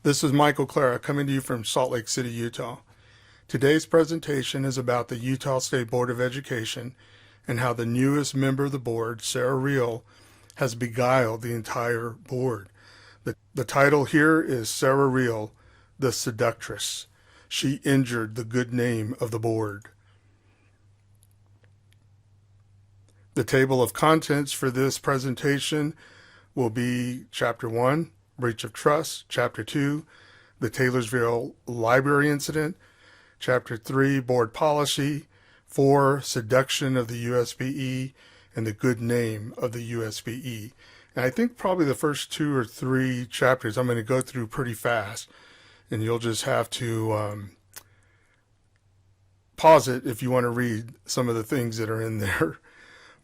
This is Michael Clara coming to you from Salt Lake City, Utah. Today's presentation is about the Utah State Board of Education and how the newest member of the board, Sarah Reale, has beguiled the entire board. The title here is Sarah Reale, the Seductress. She injured the good name of the board. The table of contents for this presentation will be Chapter 1, Breach of Trust, Chapter 2, the Taylorsville Library Incident, Chapter 3, Board Policy, 4, Seduction of the USBE, and the Good Name of the USBE. And I think probably the first 2 or 3 chapters I'm going to go through pretty fast, and you'll just have to pause it if you want to read some of the things that are in there.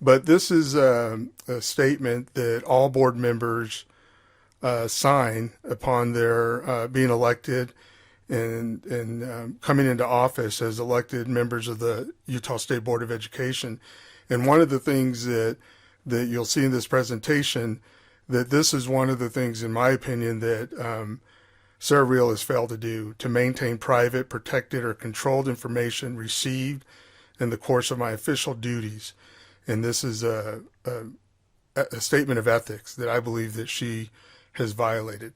But this is a statement that all board members sign upon their being elected and coming into office as elected members of the Utah State Board of Education. And one of the things that you'll see in this presentation, that this is one of the things, in my opinion, that Sarah Reale has failed to do, to maintain private, protected, or controlled information received in the course of my official duties. And this is a statement of ethics that I believe that she has violated.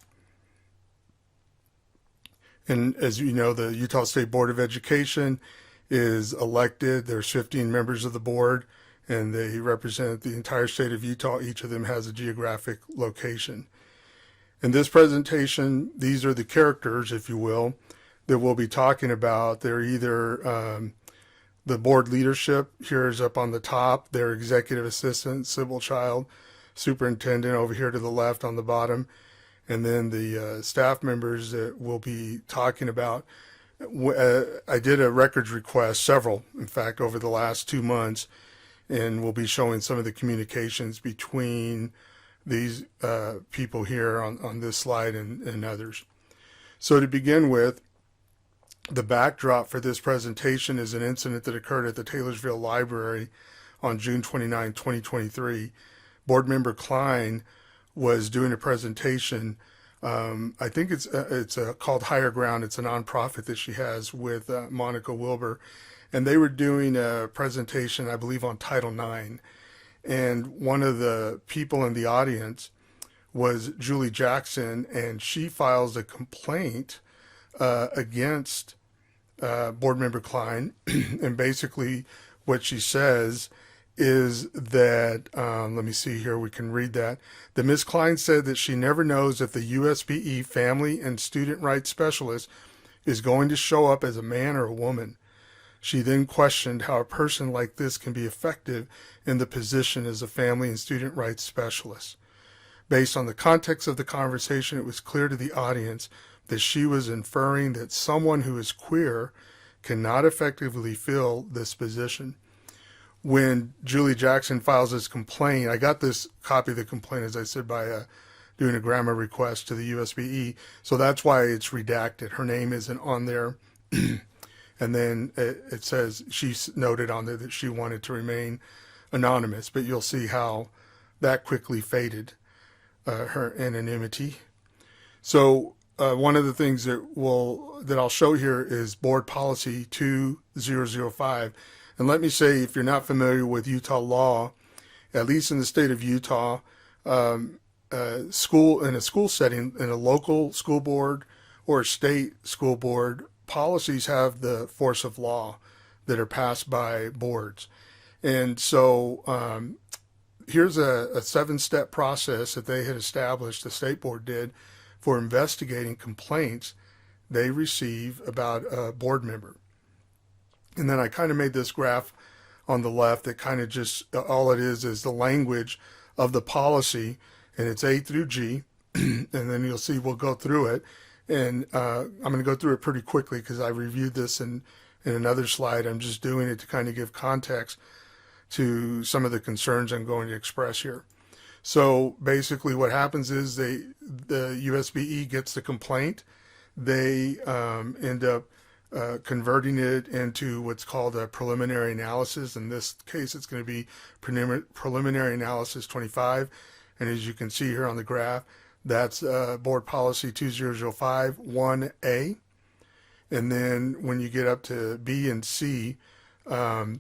And as you know, the Utah State Board of Education is elected. There's 15 members of the board, and they represent the entire state of Utah. Each of them has a geographic location. In this presentation, these are the characters, if you will, that we'll be talking about. They're either the board leadership, here is up on the top, their executive assistant, Sybil Child, superintendent over here to the left on the bottom, and then the staff members that we'll be talking about. I did a records request, several, in fact, over the last 2 months, and we'll be showing some of the communications between these people here on this slide and others. So to begin with, the backdrop for this presentation is an incident that occurred at the Taylorsville Library on June 29, 2023. Board member Klein was doing a presentation. I think it's called Higher Ground. It's a nonprofit that she has with Monica Wilbur. And they were doing a presentation, I believe, on Title IX. And one of the people in the audience was Julie Jackson, and she files a complaint against board member Klein. And basically what she says is that, let me see here, we can read that Ms. Klein said that she never knows if the USBE family and student rights specialist is going to show up as a man or a woman. She then questioned how a person like this can be effective in the position as a family and student rights specialist. Based on the context of the conversation, it was clear to the audience that she was inferring that someone who is queer cannot effectively fill this position. When Julie Jackson files this complaint, I got this copy of the complaint, as I said, by doing a grammar request to the USBE, so that's why it's redacted. Her name isn't on there. And then it says she noted on there that she wanted to remain anonymous, but you'll see how that quickly faded, her anonymity. So one of the things that I'll show here is Board Policy 2005. And let me say, if you're not familiar with Utah law, at least in the state of Utah, in a school setting, in a local school board or a state school board, policies have the force of law that are passed by boards. And so here's a 7-step process that they had established, the state board did, for investigating complaints they receive about a board member. And then I kind of made this graph on the left that kind of just, all it is the language of the policy, and it's A through G, and then you'll see we'll go through it. And I'm going to go through it pretty quickly because I reviewed this in another slide. I'm just doing it to kind of give context to some of the concerns I'm going to express here. So basically what happens is the USBE gets the complaint. They end up converting it into what's called a preliminary analysis. In this case, it's going to be preliminary analysis 25. And as you can see here on the graph, That's Board Policy 2005 1A. And then when you get up to B and C, the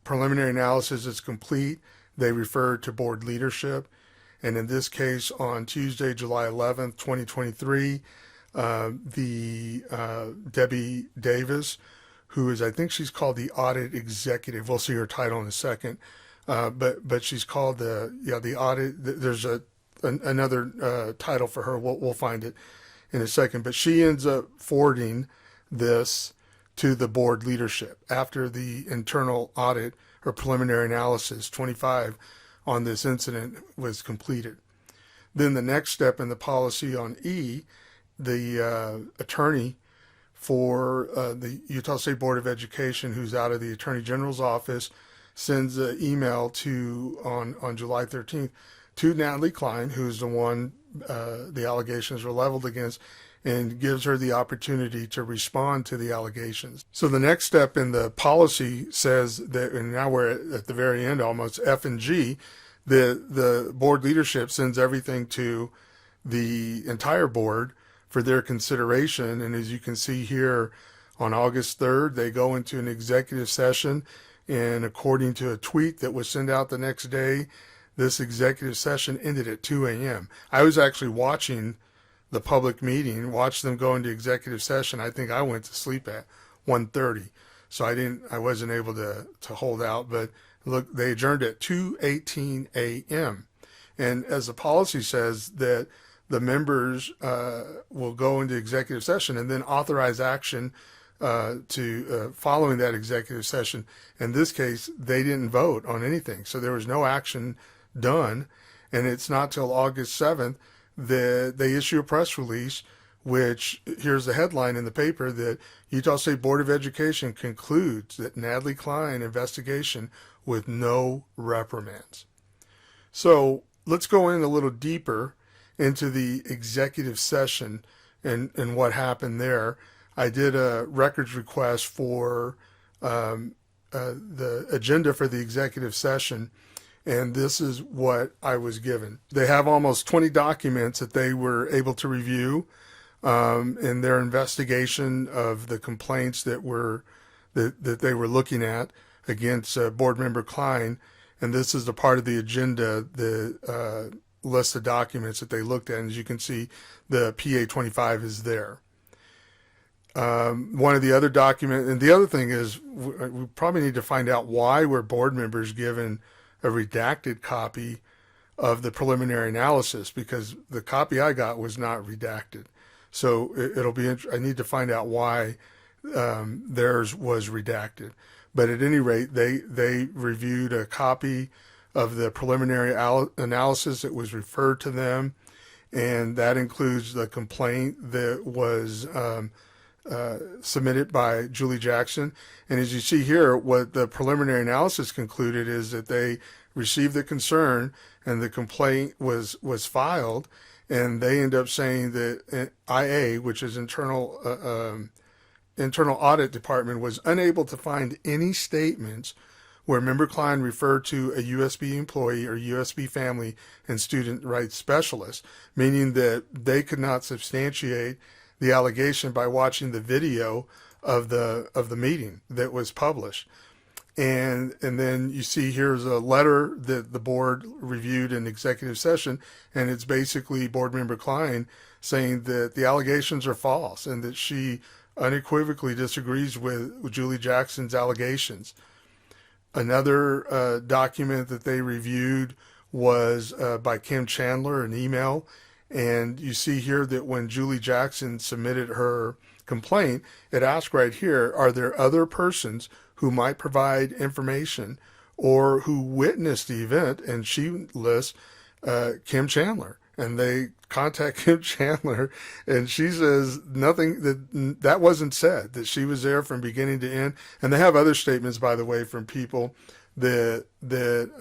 preliminary analysis is complete. They refer to board leadership. And in this case, on Tuesday, July 11th, 2023, Debbie Davis, who is, I think she's called the audit executive. We'll see her title in a second. But she's called the audit. There's another title for her. We'll find it in a second. But she ends up forwarding this to the board leadership after the internal audit or preliminary analysis 25 on this incident was completed. Then the next step in the policy on E, the attorney for the Utah State Board of Education, who's out of the Attorney General's office, sends an email on July 13th to Natalie Klein, who's the one the allegations were leveled against, and gives her the opportunity to respond to the allegations. So the next step in the policy says that, and now we're at the very end almost, F and G, the board leadership sends everything to the entire board for their consideration. And as you can see here, on August 3rd, they go into an executive session, and according to a tweet that was sent out the next day, this executive session ended at 2 a.m. I was actually watching the public meeting, watched them go into executive session. I think I went to sleep at 1:30, so I wasn't able to hold out. But look, they adjourned at 2:18 a.m. And as the policy says, that the members will go into executive session and then authorize action following that executive session. In this case, they didn't vote on anything, so there was no action done. And it's not till August 7th that they issue a press release, which, here's the headline in the paper, that Utah State Board of Education concludes that Natalie Klein investigation with no reprimands. So let's go in a little deeper into the executive session and what happened there. I did a records request for the agenda for the executive session, and this is what I was given. They have almost 20 documents that they were able to review in their investigation of the complaints that they were looking at against Board Member Klein. And this is the part of the agenda, the list of documents that they looked at. And as you can see, the PA 25 is there. One of the other documents, and the other thing is, we probably need to find out why were board members given a redacted copy of the preliminary analysis, because the copy I got was not redacted. So it'll be, I need to find out why theirs was redacted. But at any rate, they reviewed a copy of the preliminary analysis that was referred to them, and that includes the complaint that was submitted by Julie Jackson. And as you see here, what the preliminary analysis concluded is that they received the concern and the complaint was filed, and they end up saying that IA, which is internal audit department, was unable to find any statements where Member Klein referred to a USBE employee or USBE family and student rights specialist, meaning that they could not substantiate the allegation by watching the video of the meeting that was published. And then you see here's a letter that the board reviewed in executive session, and it's basically Board Member Klein saying that the allegations are false and that she unequivocally disagrees with Julie Jackson's allegations. Another document that they reviewed was by Kim Chandler, an email. And you see here that when Julie Jackson submitted her complaint, it asked right here, are there other persons who might provide information or who witnessed the event? And she lists Kim Chandler. And they contact Kim Chandler, and she says nothing, that wasn't said, that she was there from beginning to end. And they have other statements, by the way, from people that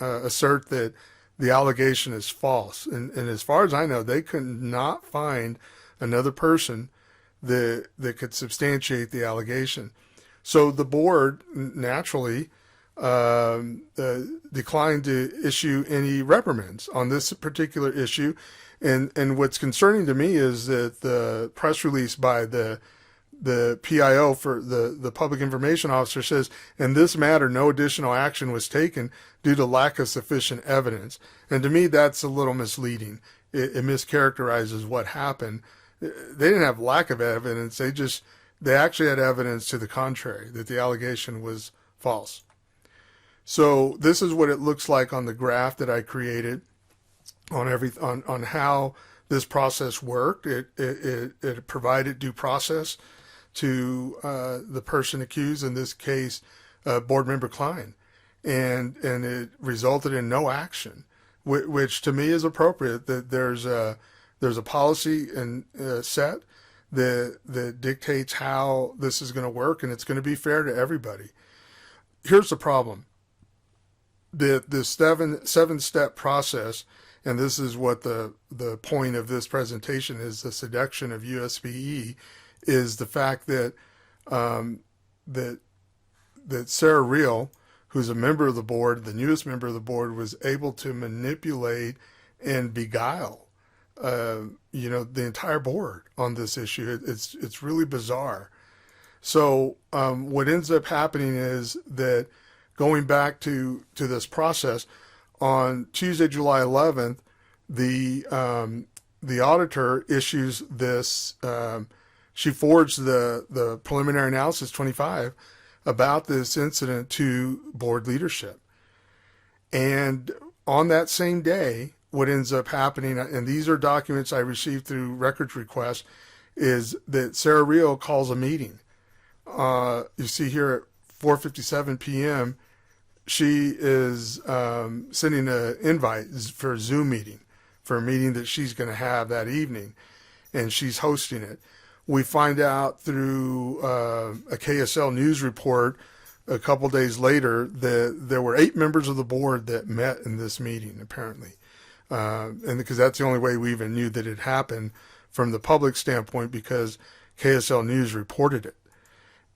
assert that the allegation is false. And as far as I know, they could not find another person that could substantiate the allegation. So the board naturally declined to issue any reprimands on this particular issue. And what's concerning to me is that the press release by the PIO for the public information officer says, in this matter, no additional action was taken due to lack of sufficient evidence. And to me, that's a little misleading. It mischaracterizes what happened. They didn't have lack of evidence. They actually had evidence to the contrary, that the allegation was false. So this is what it looks like on the graph that I created on how this process worked. It provided due process to the person accused, in this case, board member Klein, and it resulted in no action, which to me is appropriate. That there's a policy set that dictates how this is going to work, and it's going to be fair to everybody. Here's the problem: the seven-step process, and this is what the point of this presentation is: the seduction of USBE. Is the fact that that Sarah Reale, who's a member of the board, the newest member of the board, was able to manipulate and beguile, the entire board on this issue. It's really bizarre. So what ends up happening is that, going back to this process, on Tuesday, July 11th, the auditor issues this. She forwards the preliminary analysis 25 about this incident to board leadership. And on that same day, what ends up happening, and these are documents I received through records request, is that Sarah Reale calls a meeting. You see here at 4:57 p.m., she is sending an invite for a Zoom meeting, for a meeting that she's going to have that evening, and she's hosting it. We find out through a KSL news report a couple days later that there were 8 members of the board that met in this meeting, apparently. And because that's the only way we even knew that it happened from the public standpoint, because KSL News reported it.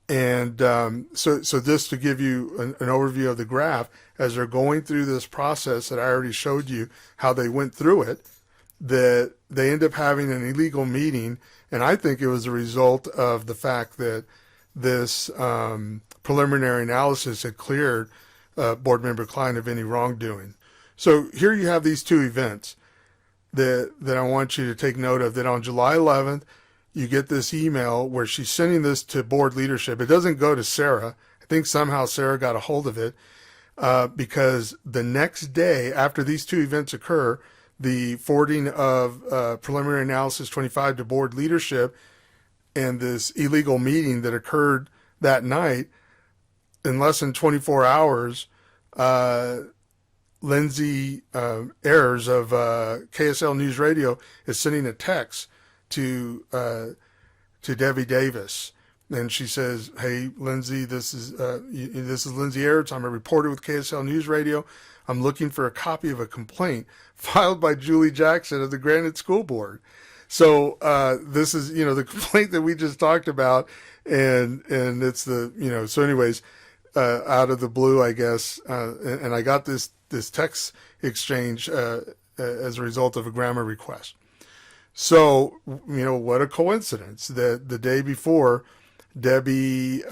And so this to give you an overview of the graph, as they're going through this process that I already showed you how they went through it, that they end up having an illegal meeting. And I think it was a result of the fact that this preliminary analysis had cleared board member Klein of any wrongdoing. So here you have these two events that I want you to take note of, that on July 11th, you get this email where she's sending this to board leadership. It doesn't go to Sarah. I think somehow Sarah got a hold of it because the next day after these two events occur, the forwarding of preliminary analysis 25 to board leadership and this illegal meeting that occurred that night, in less than 24 hours, Lindsay Ayers of KSL News Radio is sending a text to Debbie Davis, and she says, "Hey, Lindsay, this is Lindsay Ayers. I'm a reporter with KSL News Radio. I'm looking for a copy of a complaint filed by Julie Jackson of the Granite School Board." So this is, the complaint that we just talked about, and it's the, so anyways, out of the blue, I guess, and I got this text exchange as a result of a grammar request. So, what a coincidence that the day before, Debbie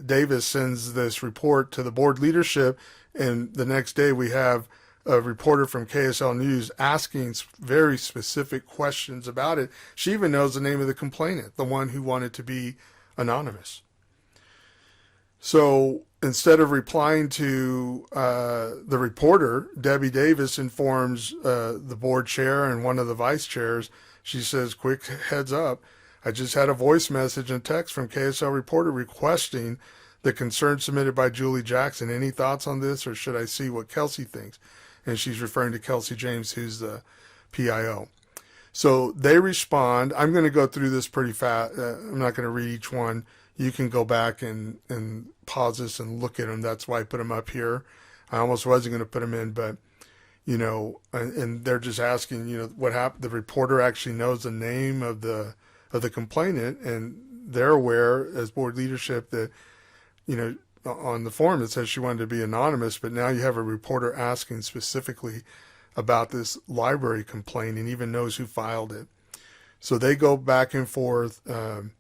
Davis sends this report to the board leadership, and the next day we have a reporter from KSL News asking very specific questions about it. She even knows the name of the complainant, the one who wanted to be anonymous. So instead of replying to the reporter, Debbie Davis informs the board chair and one of the vice chairs. She says, "Quick heads up, I just had a voice message and text from KSL reporter requesting the concern submitted by Julie Jackson. Any thoughts on this, or should I see what Kelsey thinks?" And she's referring to Kelsey James, who's the PIO. So they respond. I'm going to go through this pretty fast. I'm not going to read each one. You can go back and pause this and look at them. That's why I put them up here. I almost wasn't going to put them in, but, and they're just asking, what happened. The reporter actually knows the name of the complainant, and they're aware as board leadership that, on the form it says she wanted to be anonymous, but now you have a reporter asking specifically about this library complaint and even knows who filed it. So they go back and forth, for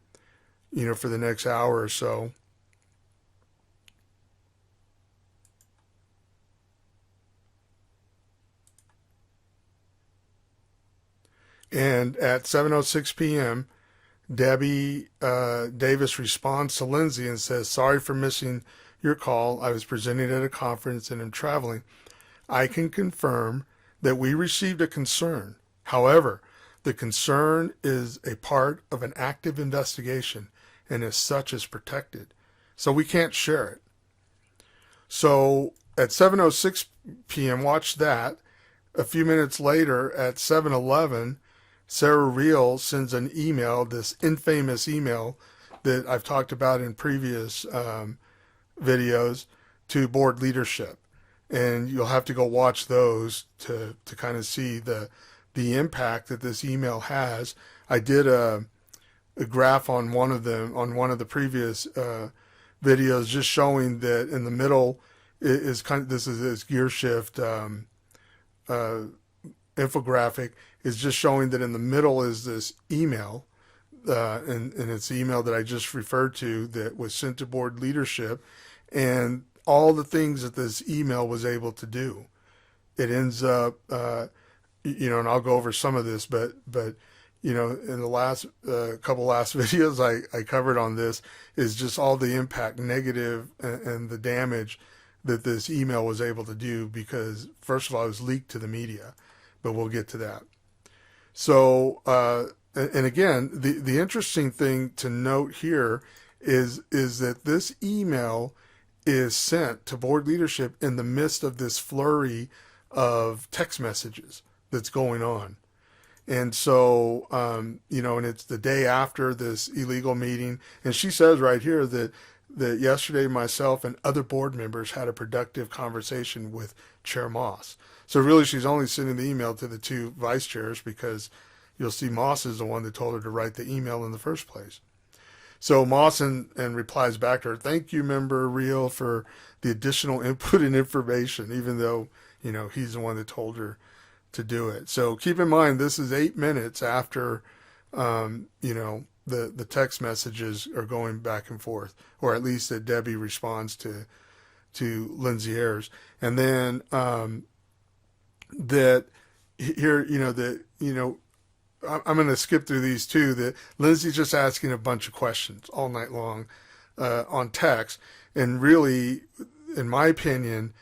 the next hour or so. And at 7:06 p.m., Debbie Davis responds to Lindsay and says, "Sorry for missing your call. I was presenting at a conference and am traveling. I can confirm that we received a concern. However, the concern is a part of an active investigation and as such is protected. So we can't share it." So at 7:06 p.m., watch that. A few minutes later at 7:11, Sarah Reale sends an email, this infamous email that I've talked about in previous videos, to board leadership. And you'll have to go watch those to kind of see the impact that this email has. I did a graph on one of them, on one of the previous videos, just showing that in the middle is kind of, this is this gear shift infographic, is just showing that in the middle is this email, and it's the email that I just referred to that was sent to board leadership, and all the things that this email was able to do. It ends up, and I'll go over some of this, but in the last couple last videos I covered on this is just all the impact, negative, and the damage that this email was able to do, because first of all, it was leaked to the media, but we'll get to that. So, and again, the interesting thing to note here is that this email is sent to board leadership in the midst of this flurry of text messages that's going on. And so, and it's the day after this illegal meeting. And she says right here that yesterday myself and other board members had a productive conversation with Chair Moss. So really she's only sending the email to the two vice chairs, because you'll see Moss is the one that told her to write the email in the first place. So Moss and replies back to her, "Thank you, Member Reale, for the additional input and information," even though, he's the one that told her to do it. So keep in mind, this is 8 minutes after, the text messages are going back and forth, or at least that Debbie responds to Lindsay Ayers. And then that here, I'm going to skip through these too, that Lindsay's just asking a bunch of questions all night long on text. And really, in my opinion,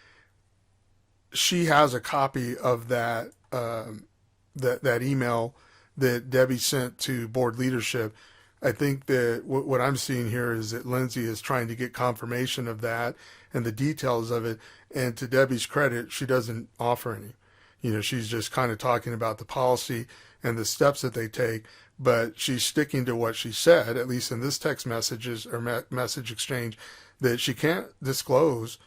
she has a copy of that that email that Debbie sent to board leadership. I think that what I'm seeing here is that Lindsay is trying to get confirmation of that and the details of it. And to Debbie's credit, she doesn't offer any. She's just kind of talking about the policy and the steps that they take, but she's sticking to what she said, at least in this text messages or message exchange, that she can't disclose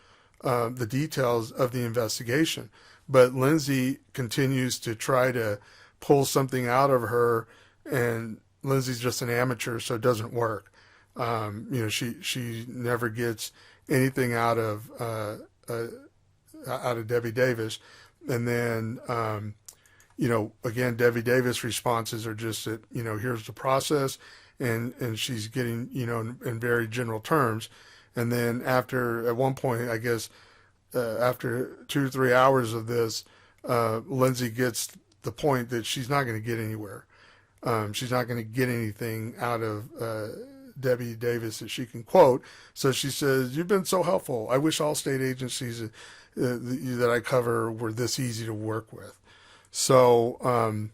the details of the investigation. But Lindsay continues to try to pull something out of her, and Lindsay's just an amateur, so it doesn't work. She never gets anything out of Debbie Davis. And then, again, Debbie Davis' responses are just that, here's the process, and she's getting, in very general terms. And then at one point, I guess, after 2 or 3 hours of this, Lindsay gets the point that she's not going to get anywhere. She's not going to get anything out of Debbie Davis that she can quote. So she says, "You've been so helpful. I wish all state agencies that I cover were this easy to work with." So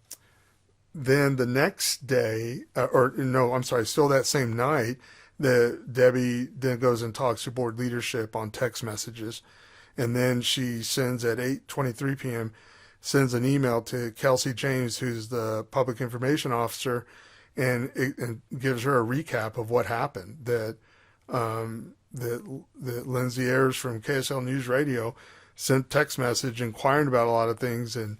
then the next day, still that same night, Debbie then goes and talks to board leadership on text messages. And then she sends at 8:23 p.m., sends an email to Kelsey James, who's the public information officer, and gives her a recap of what happened, that Lindsay Ayers from KSL News Radio sent text message inquiring about a lot of things, and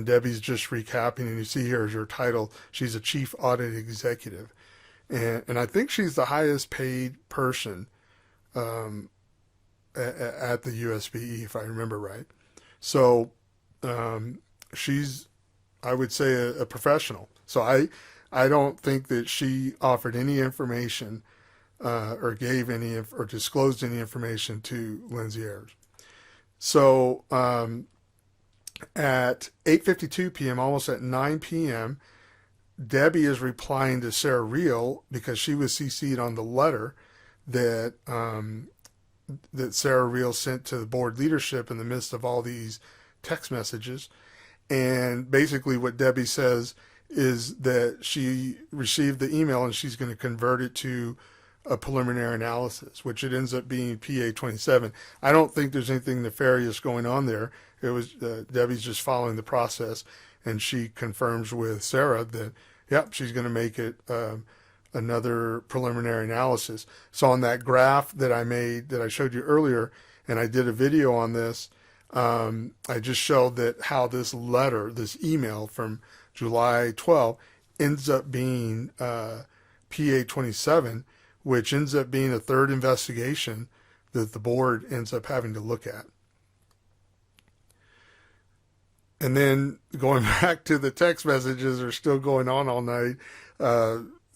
Debbie's just recapping, and you see here is her title. She's a chief audit executive. And I think she's the highest paid person at the USBE, if I remember right. So she's, I would say, a professional. So I don't think that she offered any information or gave any or disclosed any information to Lindsay Ayers. So at 8:52 p.m., almost at 9 p.m., Debbie is replying to Sarah Reale because she was CC'd on the letter that that Sarah Reale sent to the board leadership in the midst of all these text messages. And basically what Debbie says is that she received the email and she's going to convert it to a preliminary analysis, which it ends up being PA 27. I don't think there's anything nefarious going on there. It was Debbie's just following the process, and she confirms with Sarah that, yep, she's going to make it another preliminary analysis. So on that graph that I made, that I showed you earlier, and I did a video on this, I just showed that how this letter, this email from July 12, ends up being PA 27, which ends up being a third investigation that the board ends up having to look at. And then going back to the text messages are still going on all night.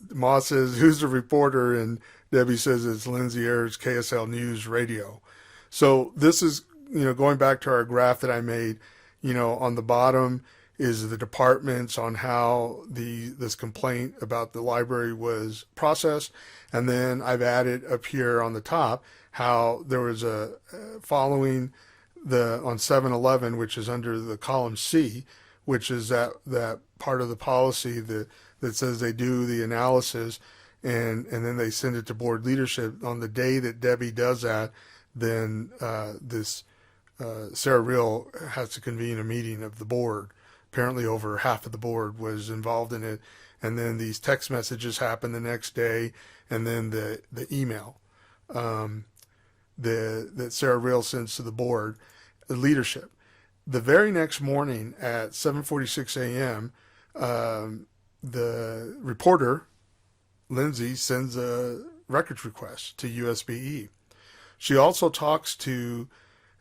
Ma says, who's the reporter? And Debbie says it's Lindsay Ayers, KSL News Radio. So this is, going back to our graph that I made, on the bottom is the departments on how this complaint about the library was processed. And then I've added up here on the top how there was a following on 7-11, which is under the column C, which is that part of the policy that says they do the analysis and then they send it to board leadership. On the day that Debbie does that, then Sarah Reale has to convene a meeting of the board. Apparently over half of the board was involved in it. And then these text messages happen the next day, and then the email that Sarah Reale sends to the board leadership. The very next morning at 7:46 a.m., the reporter, Lindsay, sends a records request to USBE. She also talks to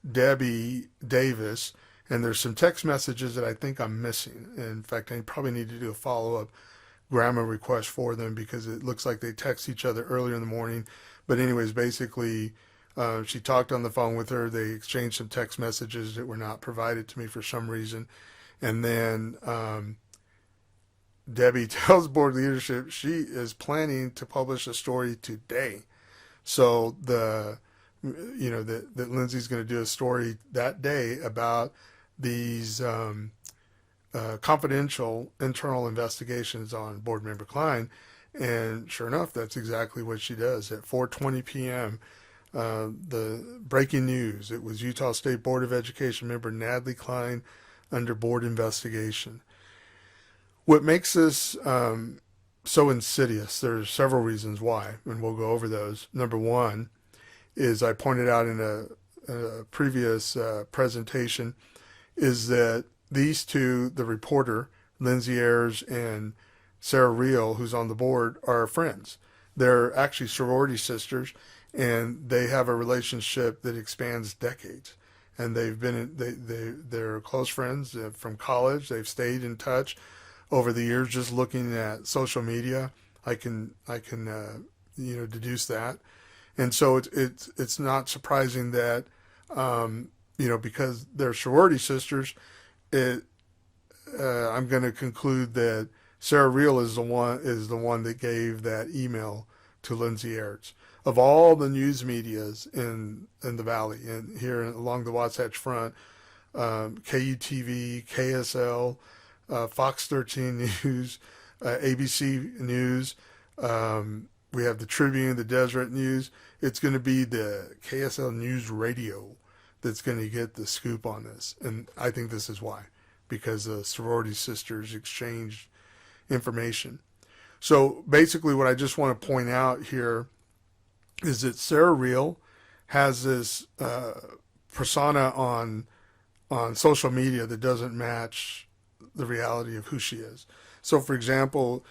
Debbie Davis, and there's some text messages that I think I'm missing. In fact, I probably need to do a follow-up grammar request for them because it looks like they text each other earlier in the morning. But anyways, basically, she talked on the phone with her. They exchanged some text messages that were not provided to me for some reason. And then Debbie tells board leadership she is planning to publish a story today. So that Lindsay's going to do a story that day about these confidential internal investigations on board member Klein. And sure enough, that's exactly what she does. At 4:20 p.m., the breaking news, it was Utah State Board of Education member Natalie Klein under board investigation. What makes this so insidious, there's several reasons why, and we'll go over those. Number one is, I pointed out in a previous presentation, is that these two, the reporter, Lindsay Ayers and Sarah Reale, who's on the board, are friends. They're actually sorority sisters, and they have a relationship that expands decades. And they're close friends from college. They've stayed in touch over the years. Just looking at social media, I can deduce that. And so it's not surprising that because they're sorority sisters, I'm going to conclude that Sarah Reale is the one that gave that email to Lindsay Ayers. Of all the news medias in the Valley and here along the Wasatch Front, KUTV, KSL, Fox 13 News, ABC News, we have the Tribune, the Deseret News. It's going to be the KSL News Radio that's going to get the scoop on this. And I think this is why, because the sorority sisters exchanged information. So basically what I just want to point out here is that Sarah Reale has this persona on social media that doesn't match the reality of who she is. So for example,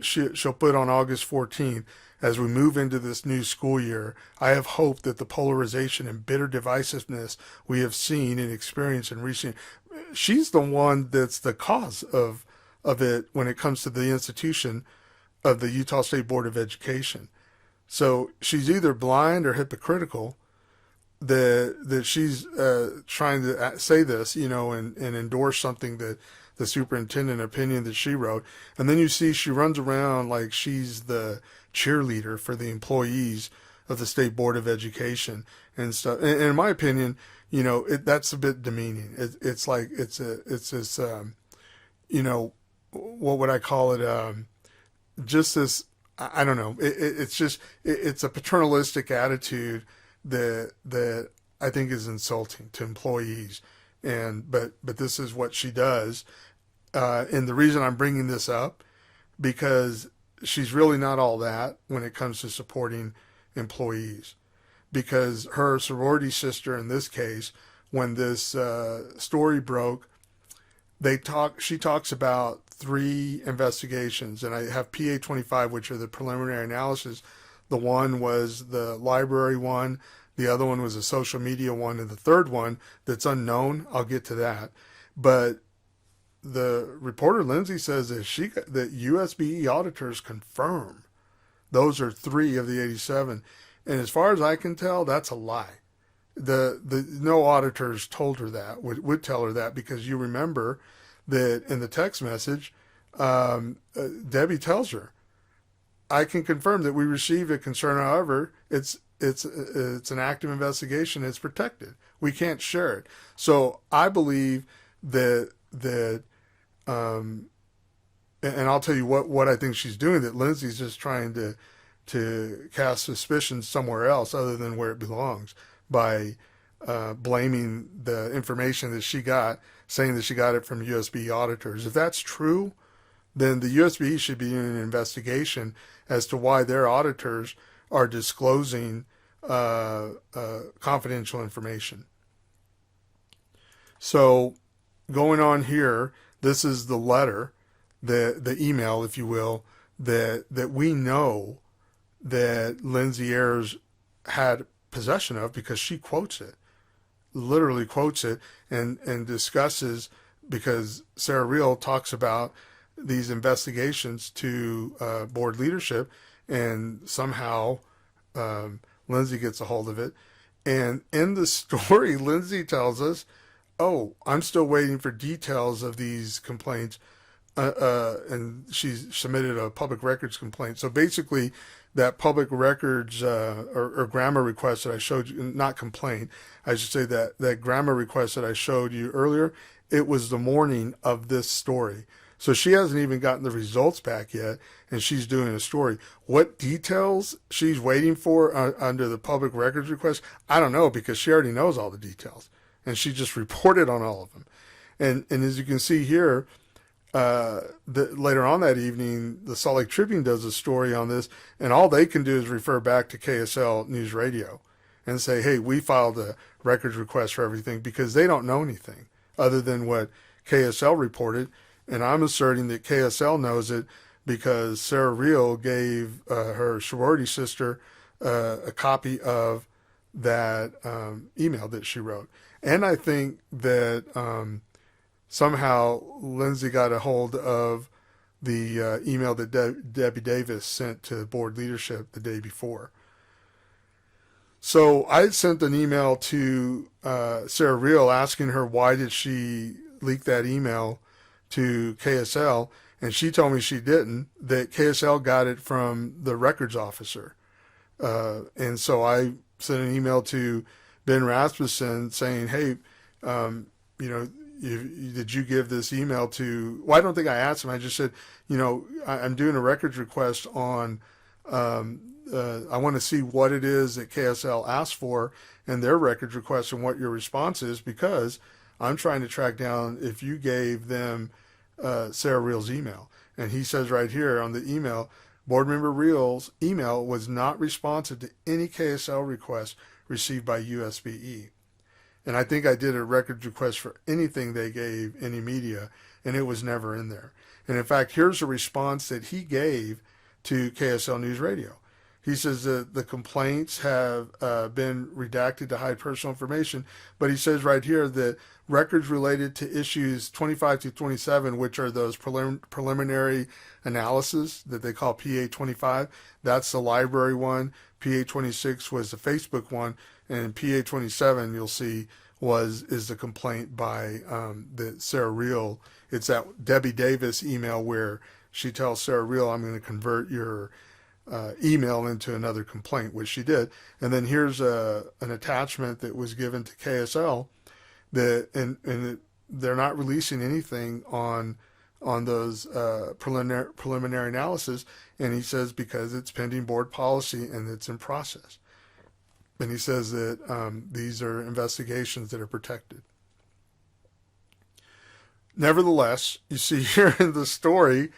she'll put on August 14th, as we move into this new school year, I have hope that the polarization and bitter divisiveness we have seen and experienced in recent, she's the one that's the cause of it when it comes to the institution of the Utah State Board of Education. So she's either blind or hypocritical that she's trying to say this, and endorse something that the superintendent opinion that she wrote. And then you see she runs around like she's the cheerleader for the employees of the State Board of Education and stuff. And in my opinion, that's a bit demeaning. It's like, it's this, what would I call it? Just this, I don't know. It's a paternalistic attitude that I think is insulting to employees. But this is what she does. And the reason I'm bringing this up, because she's really not all that when it comes to supporting employees. Because her sorority sister, in this case, when this story broke, she talks about 3 investigations, and I have PA 25, which are the preliminary analysis. The one was the library one, the other one was a social media one, and the third one that's unknown, I'll get to that. But the reporter Lindsay says that USBE auditors confirm those are 3 of the 87, and as far as I can tell, that's a lie. The no auditors told her that, would tell her that, because you remember that in the text message, Debbie tells her, I can confirm that we received a concern. However, it's an active investigation. It's protected. We can't share it. So I believe that and I'll tell you what I think she's doing, that Lindsay's just trying to cast suspicion somewhere else other than where it belongs by blaming the information that she got, saying that she got it from USB auditors. If that's true, then the USBE should be doing an investigation as to why their auditors are disclosing confidential information. So going on here, this is the letter, the email, if you will, that we know that Lindsay Ayers had possession of, because she quotes it, literally quotes it, and discusses, because Sarah Reale talks about these investigations to board leadership, and somehow Lindsay gets a hold of it. And in the story, Lindsay tells us, oh, I'm still waiting for details of these complaints, and she's submitted a public records complaint. So basically, that public records or grammar request that I showed you, not complaint, I should say that grammar request that I showed you earlier, it was the morning of this story. So she hasn't even gotten the results back yet, and she's doing a story. What details she's waiting for under the public records request, I don't know, because she already knows all the details, and she just reported on all of them. And as you can see here, later on that evening, the Salt Lake Tribune does a story on this, and all they can do is refer back to KSL News Radio and say, hey, we filed a records request for everything, because they don't know anything other than what KSL reported. And I'm asserting that KSL knows it because Sarah Reale gave her sorority sister a copy of that email that she wrote. And I think that somehow Lindsay got a hold of the email that Debbie Davis sent to board leadership the day before. So I sent an email to Sarah Reale asking her why did she leak that email to KSL, and she told me she didn't, that KSL got it from the records officer. And so I sent an email to Ben Rasmussen saying, hey, did you give this email to, well, I don't think I asked him. I just said, I'm doing a records request on, I want to see what it is that KSL asked for in their records request and what your response is, because I'm trying to track down if you gave them Sarah Reale's email. And he says right here on the email, Board Member Reale's email was not responsive to any KSL request received by USBE. And I think I did a records request for anything they gave any media, and it was never in there. And in fact, here's a response that he gave to KSL News Radio. He says that the complaints have been redacted to hide personal information, but he says right here that records related to issues 25 to 27, which are those preliminary analysis that they call PA 25, that's the library one. PA 26 was the Facebook one, and PA 27 you'll see is the complaint by the Sarah Reale. It's that Debbie Davis email where she tells Sarah Reale, I'm going to convert your email into another complaint, which she did. And then here's an attachment that was given to KSL that, and they're not releasing anything on those preliminary analysis. And he says because it's pending board policy and it's in process. And he says that these are investigations that are protected. Nevertheless, you see here in the story,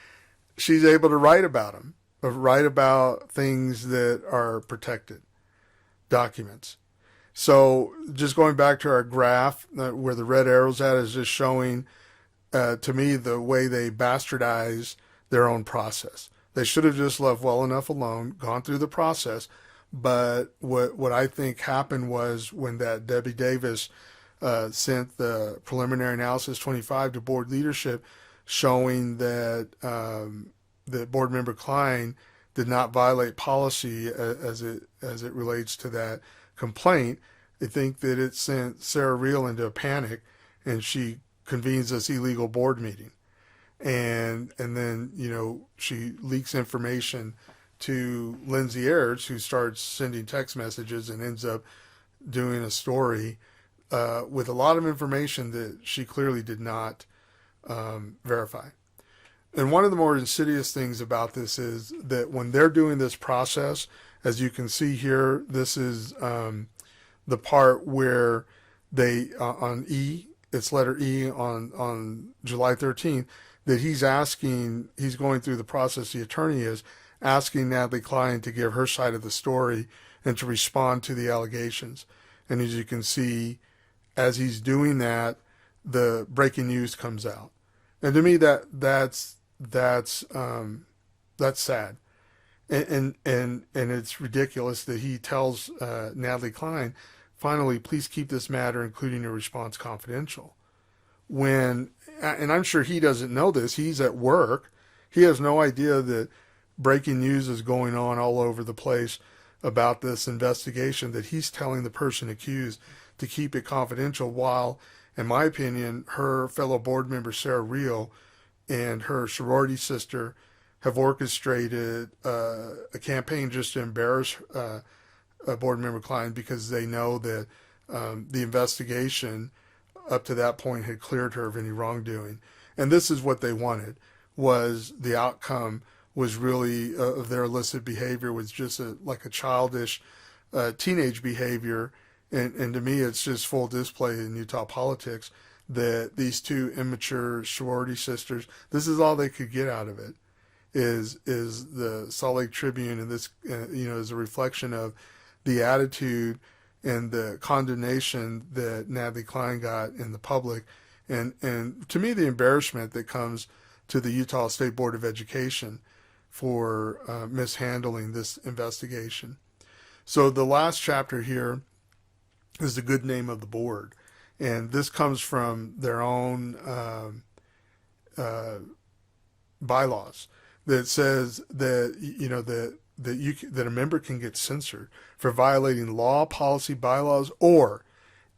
she's able to write about them, write about things that are protected documents. So just going back to our graph where the red arrow's at is just showing to me the way they bastardize their own process. They should have just left well enough alone, gone through the process. But what I think happened was when that Debbie Davis sent the preliminary analysis 25 to board leadership, showing that that board member Klein did not violate policy as it relates to that complaint. I think that it sent Sarah Reale into a panic, and she convenes this illegal board meeting, and then she leaks information to Lindsay Ayers, who starts sending text messages and ends up doing a story with a lot of information that she clearly did not verify. And one of the more insidious things about this is that when they're doing this process, as you can see here, this is the part where they, on E, it's letter E on July 13th, that he's going through the process, the attorney is asking Natalie Klein to give her side of the story and to respond to the allegations. And as you can see, as he's doing that, the breaking news comes out. And to me, that's sad. And it's ridiculous that he tells Natalie Klein, finally, please keep this matter, including your response, confidential. And I'm sure he doesn't know this. He's at work. He has no idea that breaking news is going on all over the place about this investigation, that he's telling the person accused to keep it confidential while, in my opinion, her fellow board member, Sarah Reale, and her sorority sister have orchestrated a campaign just to embarrass board member Klein, because they know that the investigation up to that point had cleared her of any wrongdoing. And this is what they wanted, was the outcome was really of their illicit behavior was just like a childish teenage behavior. And to me, it's just full display in Utah politics that these two immature sorority sisters, this is all they could get out of it, is the Salt Lake Tribune, and this is a reflection of the attitude and the condemnation that Natalie Klein got in the public, and to me the embarrassment that comes to the Utah State Board of Education for mishandling this investigation. So the last chapter here is the good name of the board. And this comes from their own bylaws that says that that a member can get censored for violating law, policy, bylaws, or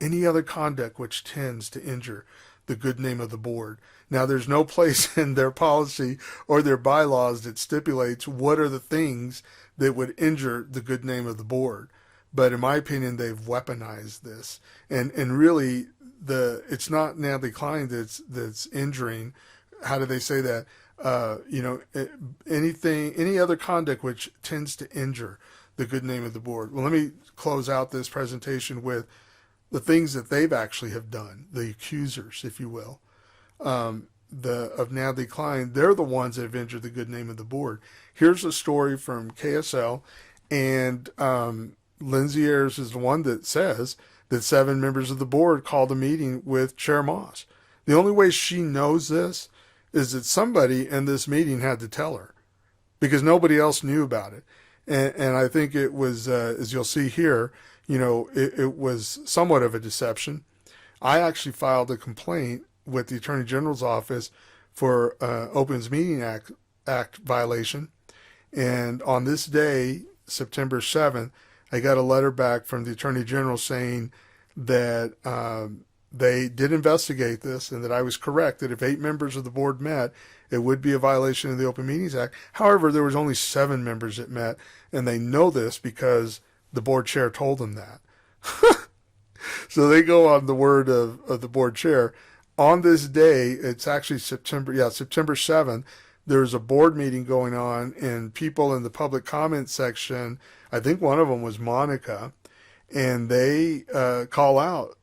any other conduct which tends to injure the good name of the board. Now, there's no place in their policy or their bylaws that stipulates what are the things that would injure the good name of the board. But in my opinion, they've weaponized this, and really it's not Natalie Klein that's injuring. How do they say that? Any other conduct which tends to injure the good name of the board. Well, let me close out this presentation with the things that they've actually have done, the accusers, if you will, of Natalie Klein. They're the ones that have injured the good name of the board. Here's a story from KSL, and Lindsay Ayers is the one that says that 7 members of the board called a meeting with Chair Moss. The only way she knows this is that somebody in this meeting had to tell her because nobody else knew about it. And I think it was, as you'll see here, it was somewhat of a deception. I actually filed a complaint with the Attorney General's office for Opens Meeting Act violation. And on this day, September 7th, I got a letter back from the Attorney General saying that they did investigate this and that I was correct, that if 8 members of the board met, it would be a violation of the Open Meetings Act. However, there was only 7 members that met, and they know this because the board chair told them that. So they go on the word of the board chair. On this day, it's actually September 7th, there's a board meeting going on, and people in the public comment section, I think one of them was Monica, and they call out.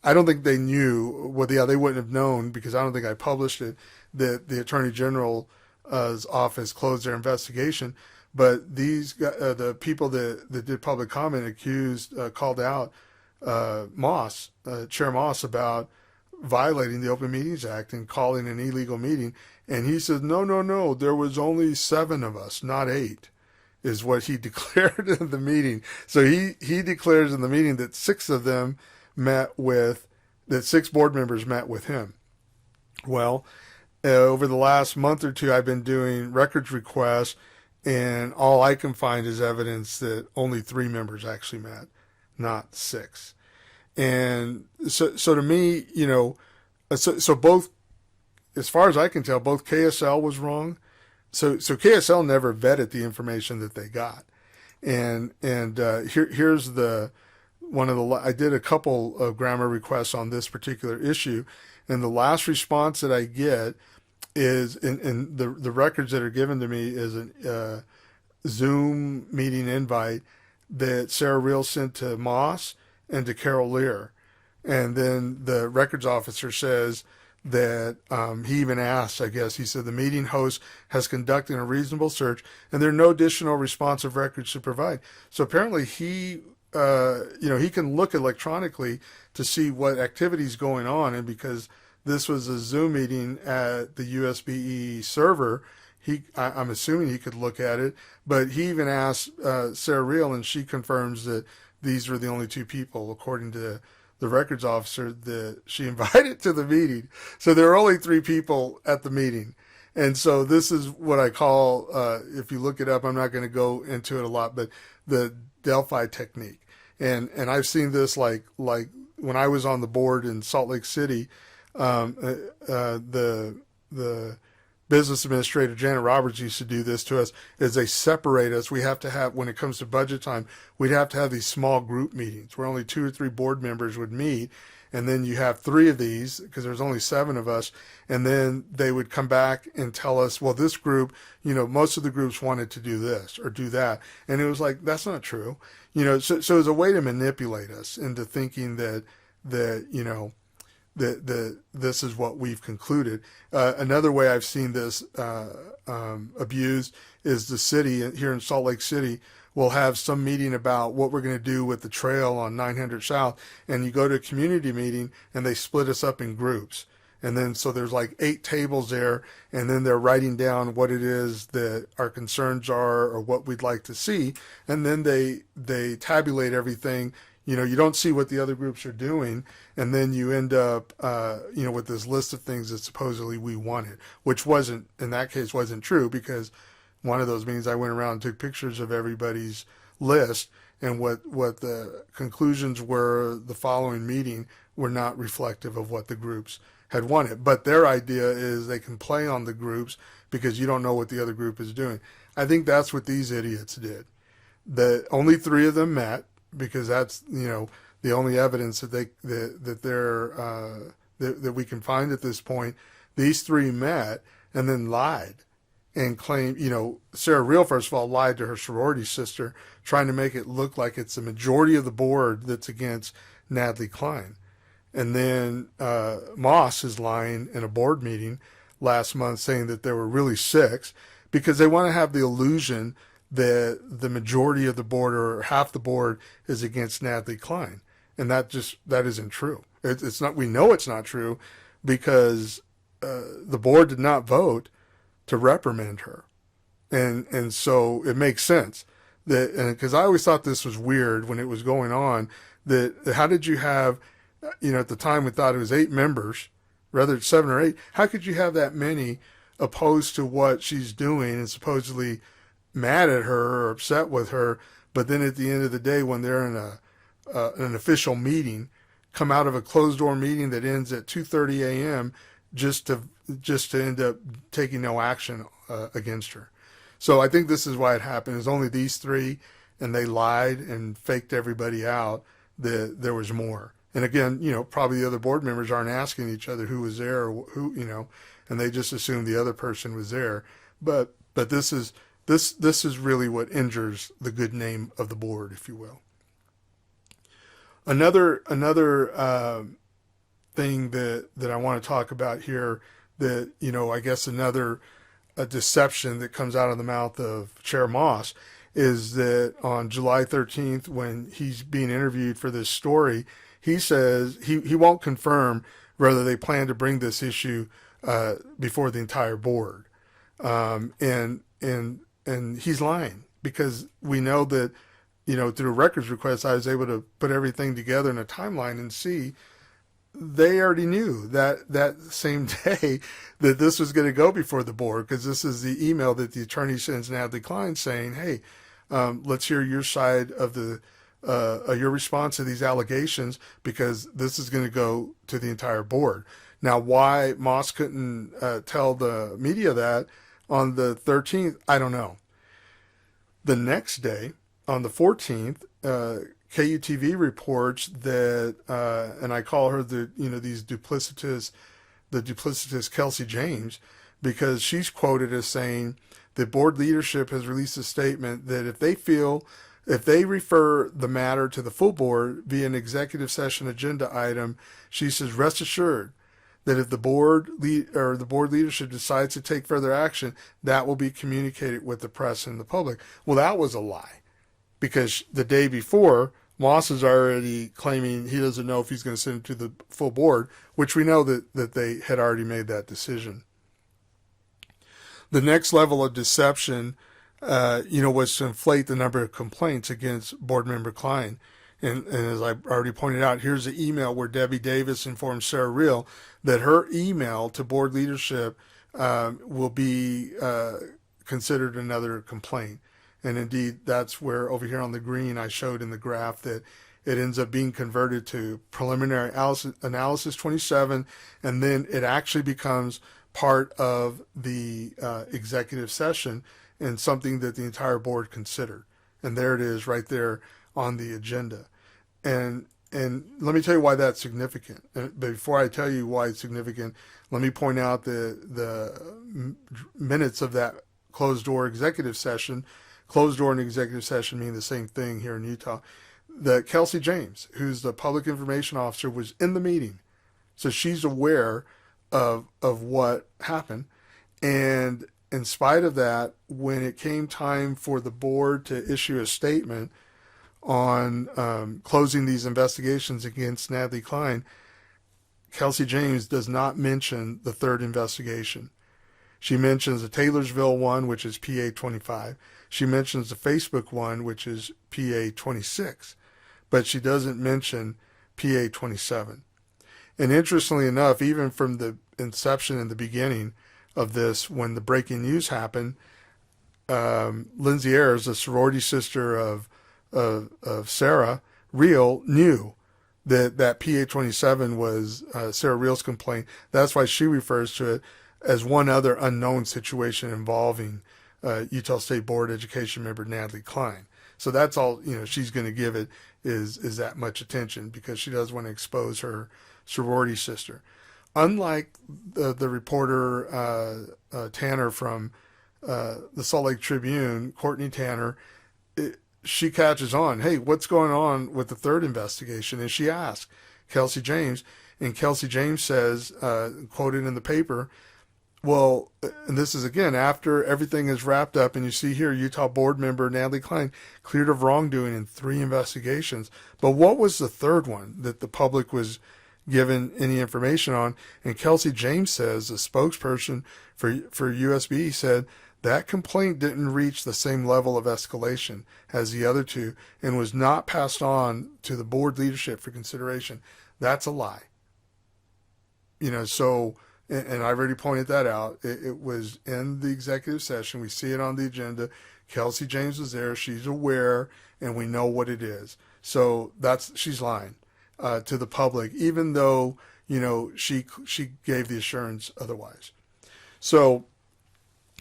I don't think they knew. Well, yeah, they wouldn't have known because I don't think I published it, that the Attorney General's office closed their investigation. But the people that did public comment called out Moss, Chair Moss, about violating the Open Meetings Act and calling an illegal meeting. And he said, no, there was only 7 of us, not 8, is what he declared in the meeting. So he declares in the meeting that 6 of them that 6 board members met with him. Well, over the last month or two, I've been doing records requests, and all I can find is evidence that only 3 members actually met, not 6. And so to me, so both, as far as I can tell, both KSL was wrong. So KSL never vetted the information that they got. And here's I did a couple of grammar requests on this particular issue, and the last response that I get is in the records that are given to me is a Zoom meeting invite that Sarah Reale sent to Moss and to Carol Lear. And then the records officer says that he even asked, I guess, he said the meeting host has conducted a reasonable search and there are no additional responsive records to provide. So apparently he can look electronically to see what activity is going on, and because this was a Zoom meeting at the USBE server, I'm assuming he could look at it, but he even asked Sarah Reale, and she confirms that these were the only 2 people, according to the records officer, that she invited to the meeting. So there were only 3 people at the meeting. And so this is what I call, if you look it up, I'm not going to go into it a lot, but the Delphi technique. And I've seen this like when I was on the board in Salt Lake City, the business administrator, Janet Roberts, used to do this to us, is they separate us. We have to have, when it comes to budget time, we'd have to have these small group meetings where only 2 or 3 board members would meet. And then you have 3 of these because there's only 7 of us. And then they would come back and tell us, well, this group, most of the groups wanted to do this or do that. And it was like, that's not true. So it was a way to manipulate us into thinking that this is what we've concluded. Another way I've seen this abused is the city here in Salt Lake City will have some meeting about what we're going to do with the trail on 900 South, and you go to a community meeting and they split us up in groups. And then so there's like 8 tables there, and then they're writing down what it is that our concerns are or what we'd like to see, and then they tabulate everything. You don't see what the other groups are doing, and then you end up, with this list of things that supposedly we wanted, which wasn't, in that case, wasn't true, because one of those meetings I went around and took pictures of everybody's list, and what the conclusions were the following meeting were not reflective of what the groups had wanted. But their idea is they can play on the groups because you don't know what the other group is doing. I think that's what these idiots did. Only 3 of them met, because that's the only evidence that that we can find at this point. These 3 met and then lied and claimed, Sarah Reale, first of all, lied to her sorority sister, trying to make it look like it's the majority of the board that's against Natalie Klein. And then Moss is lying in a board meeting last month saying that there were really 6, because they want to have the illusion that the majority of the board or half the board is against Natalie Klein. And that isn't true. It's not, we know it's not true, because the board did not vote to reprimand her. And so it makes sense that, and because I always thought this was weird when it was going on, that how did you have, at the time we thought it was 8 members, rather 7 or 8. How could you have that many opposed to what she's doing and supposedly mad at her or upset with her, but then at the end of the day, when they're in an official meeting, come out of a closed door meeting that ends at 2:30 a.m. just to end up taking no action against her. So I think this is why it happened. It's only these 3, and they lied and faked everybody out that there was more. And again, probably the other board members aren't asking each other who was there or who, and they just assumed the other person was there. But this is really what injures the good name of the board, if you will. Another thing that I want to talk about here that, I guess another deception that comes out of the mouth of Chair Moss is that on July 13th, when he's being interviewed for this story, he says he won't confirm whether they plan to bring this issue before the entire board. And he's lying, because we know that, through a records request, I was able to put everything together in a timeline and see they already knew that same day that this was going to go before the board, because this is the email that the attorney sends Natalie Klein saying, hey, let's hear your side of your response to these allegations, because this is going to go to the entire board. Now, why Moss couldn't tell the media that on the 13th, I don't know. The next day, on the 14th, KUTV reports that, and I call her the duplicitous Kelsey James, because she's quoted as saying that board leadership has released a statement that if they refer the matter to the full board via an executive session agenda item, she says, rest assured that if the board leadership decides to take further action, that will be communicated with the press and the public. Well, that was a lie, because the day before, Moss is already claiming he doesn't know if he's going to send it to the full board, which we know that they had already made that decision. The next level of deception, was to inflate the number of complaints against board member Klein. And as I already pointed out, here's the email where Debbie Davis informed Sarah Reale that her email to board leadership will be considered another complaint. And indeed, that's where over here on the green I showed in the graph that it ends up being converted to preliminary analysis 27, and then it actually becomes part of the executive session and something that the entire board considered. And there it is right there on the agenda. And let me tell you why that's significant. But before I tell you why it's significant, let me point out the minutes of that closed door executive session. Closed door and executive session mean the same thing here in Utah. That Kelsey James, who's the public information officer, was in the meeting. So she's aware of what happened. And in spite of that, when it came time for the board to issue a statement on closing these investigations against Natalie Klein, Kelsey James does not mention the third investigation. She mentions the Taylorsville one, which is PA 25. She mentions the Facebook one, which is PA 26. But she doesn't mention PA 27. And interestingly enough, even from the inception and the beginning of this, when the breaking news happened, Lindsay Ayers, the sorority sister of Sarah Reale, knew that PA 27 was Sarah Reale's complaint. That's why she refers to it as one other unknown situation involving Utah State Board Education member Natalie Klein. So that's all she's going to give it is that much attention, because she does want to expose her sorority sister. Unlike the reporter Tanner from the Salt Lake Tribune, Courtney Tanner, she catches on, hey, what's going on with the third investigation? And she asks Kelsey James, and Kelsey James says, quoted in the paper, well, and this is again after everything is wrapped up, and you see here Utah board member Natalie Klein cleared of wrongdoing in 3 investigations. But what was the third one that the public was, given any information on. And Kelsey James says, the spokesperson for USBE, said that complaint didn't reach the same level of escalation as the other two and was not passed on to the board leadership for consideration. That's a lie. So, and I already pointed that out. It was in the executive session. We see it on the agenda. Kelsey James was there. She's aware, and we know what it is. So she's lying to the public, even though, she gave the assurance otherwise. So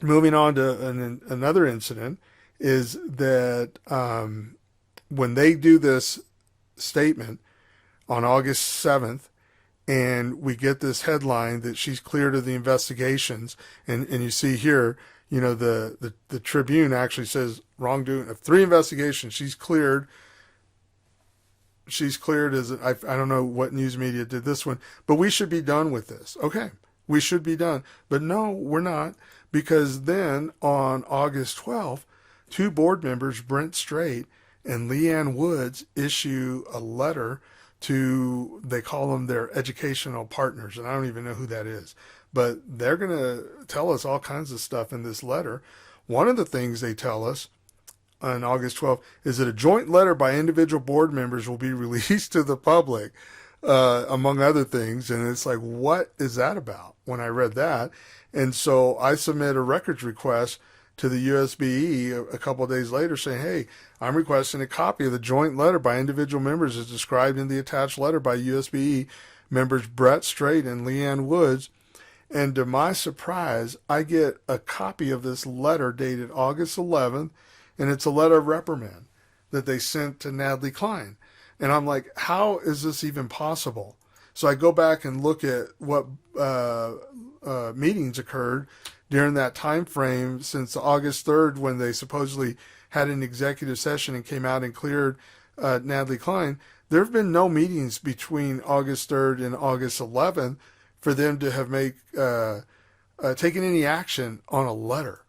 moving on to another incident is that when they do this statement on August 7th, and we get this headline that she's cleared of the investigations, and you see here, the Tribune actually says wrongdoing of 3 investigations. She's cleared. She's cleared as I don't know what news media did this one, but we should be done with this. Okay, we should be done, but no, we're not, because then on August 12th, 2 board members, Brent Strait and Leanne Woods, issue a letter to, they call them their educational partners, and I don't even know who that is, but they're going to tell us all kinds of stuff in this letter. One of the things they tell us on August 12th is that a joint letter by individual board members will be released to the public, among other things. And it's like, what is that about when I read that? And so I submit a records request to the USBE a couple of days later saying, hey, I'm requesting a copy of the joint letter by individual members as described in the attached letter by USBE members Brett Strait and Leanne Woods. And to my surprise, I get a copy of this letter dated August 11th, and it's a letter of reprimand that they sent to Natalie Klein. And I'm like, how is this even possible? So I go back and look at what meetings occurred during that time frame since August 3rd, when they supposedly had an executive session and came out and cleared Natalie Klein. There have been no meetings between August 3rd and August 11th for them to have taken any action on a letter.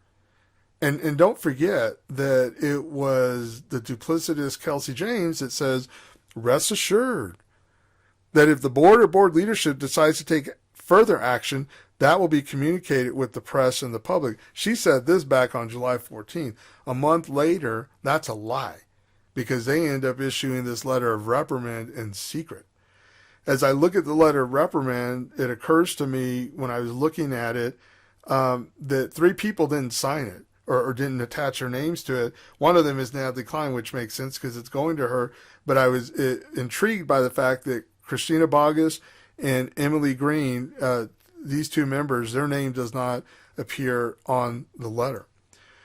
And don't forget that it was the duplicitous Kelsey James that says, rest assured that if the board or board leadership decides to take further action, that will be communicated with the press and the public. She said this back on July 14th. A month later, that's a lie, because they end up issuing this letter of reprimand in secret. As I look at the letter of reprimand, it occurs to me when I was looking at it that 3 people didn't sign it or didn't attach their names to it. One of them is Natalie Klein, which makes sense because it's going to her. But I was intrigued by the fact that Christina Bogus and Emily Green, these 2 members, their name does not appear on the letter.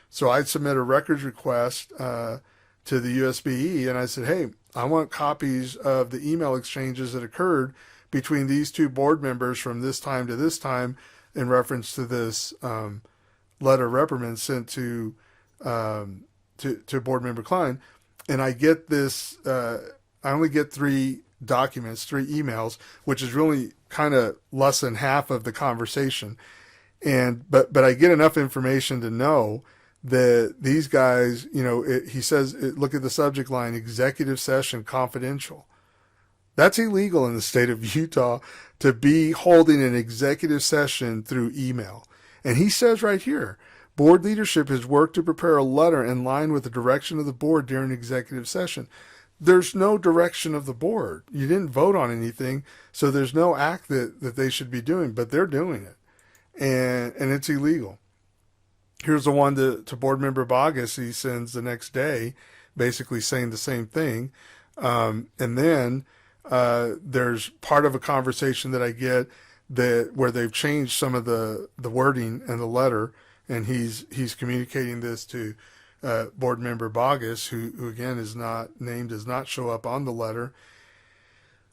So I submit a records request to the USBE, and I said, hey, I want copies of the email exchanges that occurred between these 2 board members from this time to this time in reference to this letter of reprimand sent to board member Klein. And I get this, I only get 3 documents, 3 emails, which is really kind of less than half of the conversation. But I get enough information to know that these guys, he says, look at the subject line, executive session confidential. That's illegal in the state of Utah to be holding an executive session through email. And he says right here, board leadership has worked to prepare a letter in line with the direction of the board during executive session. There's no direction of the board. You didn't vote on anything, so there's no act that they should be doing, but they're doing it. And it's illegal. Here's the one to board member Bogus. He sends the next day basically saying the same thing. And then there's part of a conversation that I get where they've changed some of the wording in the letter, and he's communicating this to board member Bogus, who again is not named, does not show up on the letter.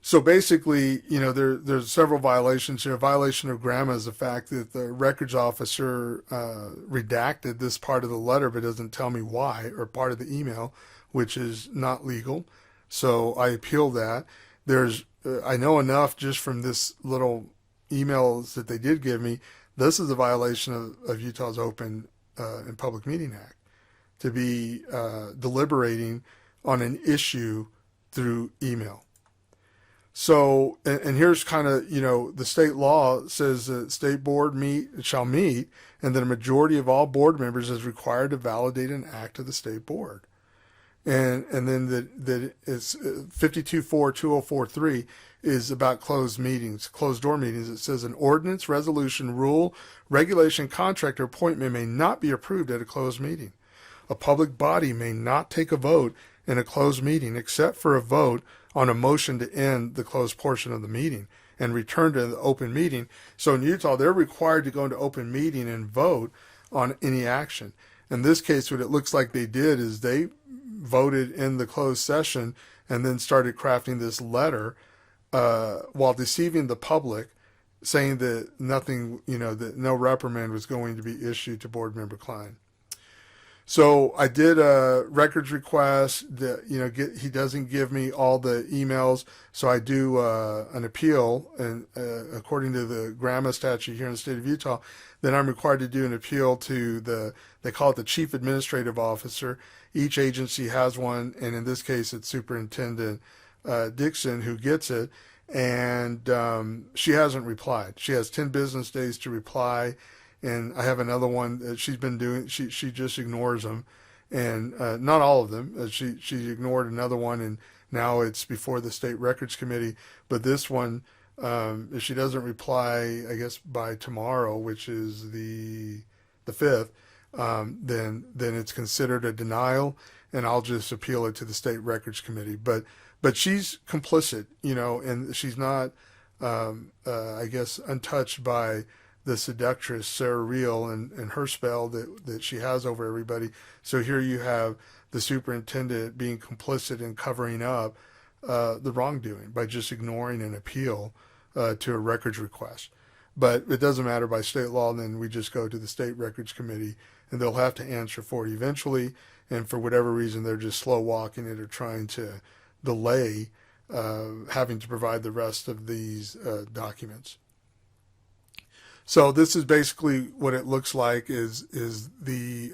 So basically, there's several violations here. A violation of GRAMA is the fact that the records officer redacted this part of the letter but doesn't tell me why, or part of the email, which is not legal. So I appeal that. I know enough just from this little emails that they did give me. This is a violation of Utah's Open and Public Meeting Act to be deliberating on an issue through email. So, and here's kind of, the state law says that state board shall meet, and that a majority of all board members is required to validate an act of the state board. And then that it's 52.4.2043 is about closed meetings, closed door meetings. It says an ordinance, resolution, rule, regulation, contract, or appointment may not be approved at a closed meeting. A public body may not take a vote in a closed meeting except for a vote on a motion to end the closed portion of the meeting and return to the open meeting. So in Utah, they're required to go into open meeting and vote on any action. In this case, what it looks like they did is they voted in the closed session and then started crafting this letter while deceiving the public, saying that nothing, that no reprimand was going to be issued to board member Klein. So I did a records request that, he doesn't give me all the emails. So I do an appeal, and according to the GRAMA statute here in the state of Utah, then I'm required to do an appeal to they call it the chief administrative officer. Each agency has one. And in this case, it's Superintendent Dixon who gets it. And she hasn't replied. She has 10 business days to reply. And I have another one that she's been doing. She just ignores them, and not all of them. She ignored another one, and now it's before the state records committee. But this one, if she doesn't reply, I guess by tomorrow, which is the 5th, then it's considered a denial, and I'll just appeal it to the state records committee. But she's complicit, and she's not, I guess, untouched by the seductress Sarah Reale and her spell that she has over everybody. So here you have the superintendent being complicit in covering up the wrongdoing by just ignoring an appeal to a records request. But it doesn't matter by state law. Then we just go to the state records committee, and they'll have to answer for it eventually. And for whatever reason, they're just slow walking it or trying to delay having to provide the rest of these documents. So this is basically what it looks like is the,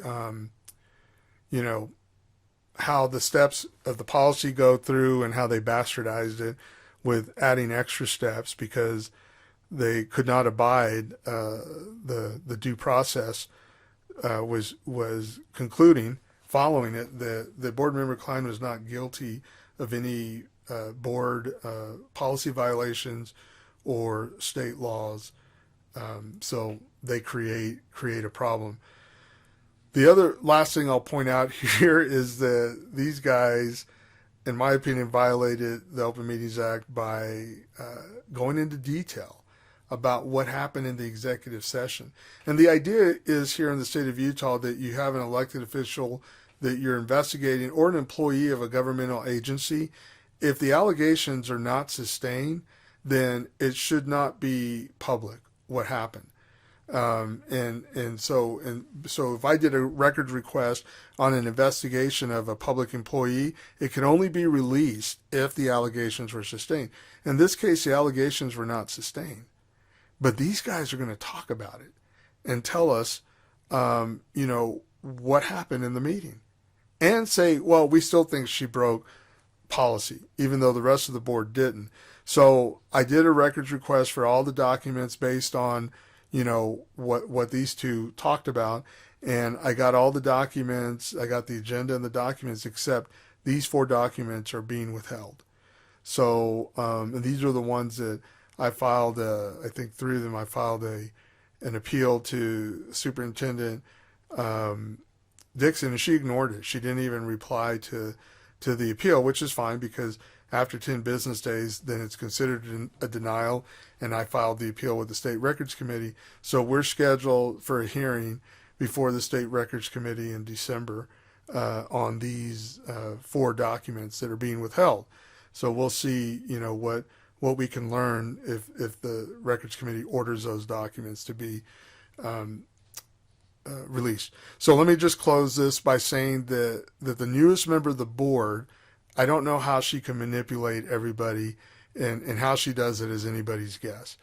how the steps of the policy go through and how they bastardized it with adding extra steps because they could not abide the due process was concluding following it that the board member Klein was not guilty of any board policy violations or state laws. So they create a problem. The other last thing I'll point out here is that these guys, in my opinion, violated the Open Meetings Act by going into detail about what happened in the executive session. And the idea is here in the state of Utah that you have an elected official that you're investigating or an employee of a governmental agency. If the allegations are not sustained, then it should not be public what happened. So if I did a records request on an investigation of a public employee, it can only be released if the allegations were sustained. In this case, the allegations were not sustained. But these guys are going to talk about it and tell us, what happened in the meeting. And say, well, we still think she broke policy, even though the rest of the board didn't. So I did a records request for all the documents based on, what these two talked about. And I got all the documents. I got the agenda and the documents, except these 4 documents are being withheld. So and these are the ones that I filed, I think 3 of them, I filed an appeal to Superintendent Dixon, and she ignored it. She didn't even reply to the appeal, which is fine because after 10 business days, then it's considered a denial, and I filed the appeal with the State Records Committee. So we're scheduled for a hearing before the State Records Committee in December on these 4 documents that are being withheld. So we'll see, what we can learn if the Records Committee orders those documents to be released. So let me just close this by saying that the newest member of the board, I don't know how she can manipulate everybody, and how she does it is anybody's guess.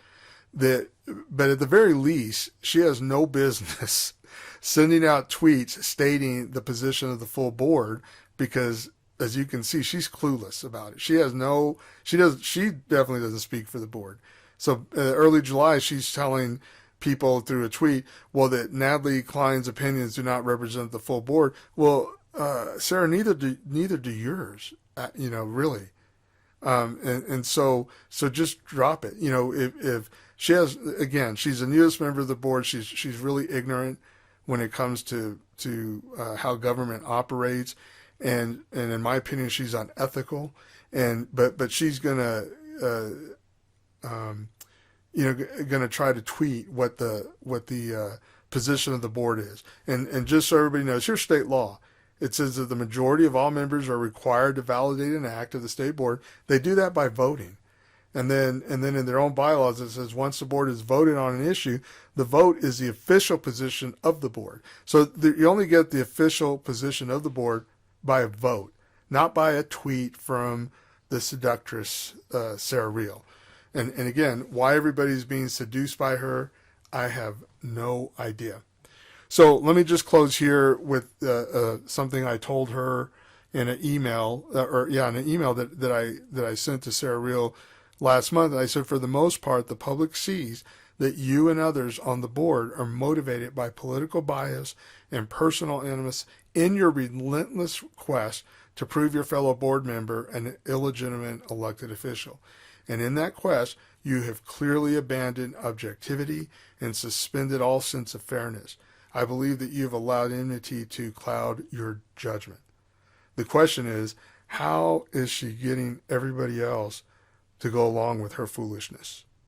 But at the very least, she has no business sending out tweets stating the position of the full board, because as you can see, she's clueless about it. She definitely doesn't speak for the board. So early July, she's telling people through a tweet, well, that Natalie Klein's opinions do not represent the full board. Well, Sarah, neither do yours, really. And so just drop it. If she has, again, she's a newest member of the board. She's really ignorant when it comes to how government operates. And in my opinion, she's unethical. But she's gonna, going to try to tweet what the position of the board is. And just so everybody knows, here's state law. It says that the majority of all members are required to validate an act of the state board. They do that by voting. And then in their own bylaws, it says once the board has voted on an issue, the vote is the official position of the board. So you only get the official position of the board by a vote, not by a tweet from the seductress, Sarah Reale. And again, why everybody's being seduced by her, I have no idea. So let me just close here with something I told her in an email, that I sent to Sarah Reale last month. I said, for the most part, the public sees that you and others on the board are motivated by political bias and personal animus in your relentless quest to prove your fellow board member an illegitimate elected official. And in that quest, you have clearly abandoned objectivity and suspended all sense of fairness. I believe that you have allowed enmity to cloud your judgment. The question is, how is she getting everybody else to go along with her foolishness?